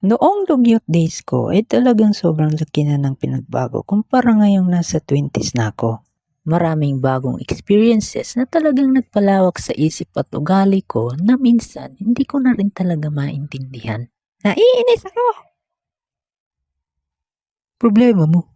Noong dugyot days ko ay talagang sobrang laki na ng pinagbago kumpara ngayong nasa 20s na ako. Maraming bagong experiences na talagang nagpalawak sa isip at ugali ko na minsan hindi ko na rin talaga maintindihan. Naiinis ako! Problema mo?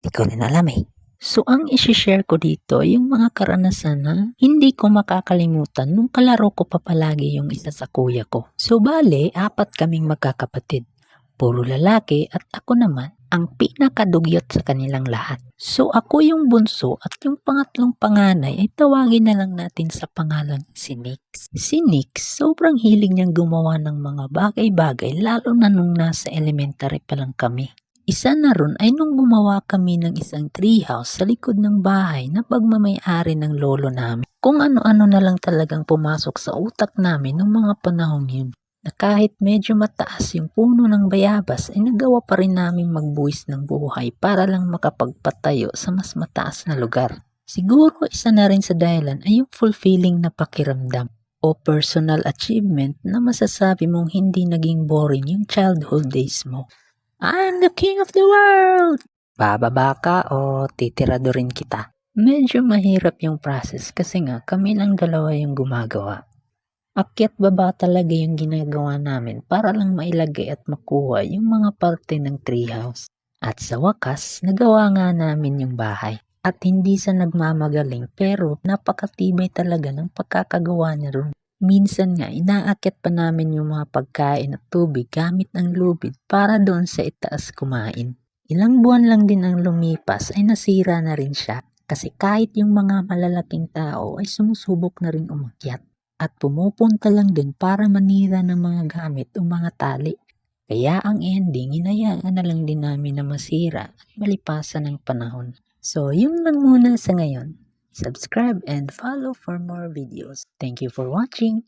Di ko rin alam eh. So ang isi-share ko dito yung mga karanasan na hindi ko makakalimutan nung kalaro ko pa palagi yung isa sa kuya ko. So bale, 4 kaming magkakapatid. Puro lalaki at ako naman ang pinakadugyot sa kanilang lahat. So ako yung bunso at yung pangatlong panganay ay tawagin na lang natin sa pangalan si Nix. Si Nix, sobrang hilig niyang gumawa ng mga bagay-bagay lalo na nung nasa elementary pa lang kami. Isa na ron ay nung gumawa kami ng isang treehouse sa likod ng bahay na pagmamay-ari ng lolo namin. Kung ano-ano na lang talagang pumasok sa utak namin nung mga panahong yun. Na kahit medyo mataas yung puno ng bayabas ay nagawa pa rin namin magbuwis ng buhay para lang makapagpatayo sa mas mataas na lugar. Siguro isa na rin sa dahilan ay yung fulfilling na pakiramdam o personal achievement na masasabi mong hindi naging boring yung childhood days mo. I'm the king of the world! Bababa ka o titirado rin kita? Medyo mahirap yung process kasi nga kami lang dalawa yung gumagawa. Akyat baba talaga yung ginagawa namin para lang mailagay at makuha yung mga parte ng treehouse. At sa wakas, nagawa nga namin yung bahay. At hindi sa nagmamagaling pero napakatibay talaga ng pagkakagawa niya ron. Minsan nga inaakyat pa namin yung mga pagkain at tubig gamit ang lubid para doon sa itaas kumain. Ilang buwan lang din ang lumipas ay nasira na rin siya kasi kahit yung mga malalaking tao ay sumusubok na rin umakyat at pumupunta lang din para manira ng mga gamit o mga tali. Kaya ang ending, hinayaan na lang din namin na masira at malipasan ng panahon. So, yun lang muna sa ngayon. Subscribe and follow for more videos. Thank you for watching.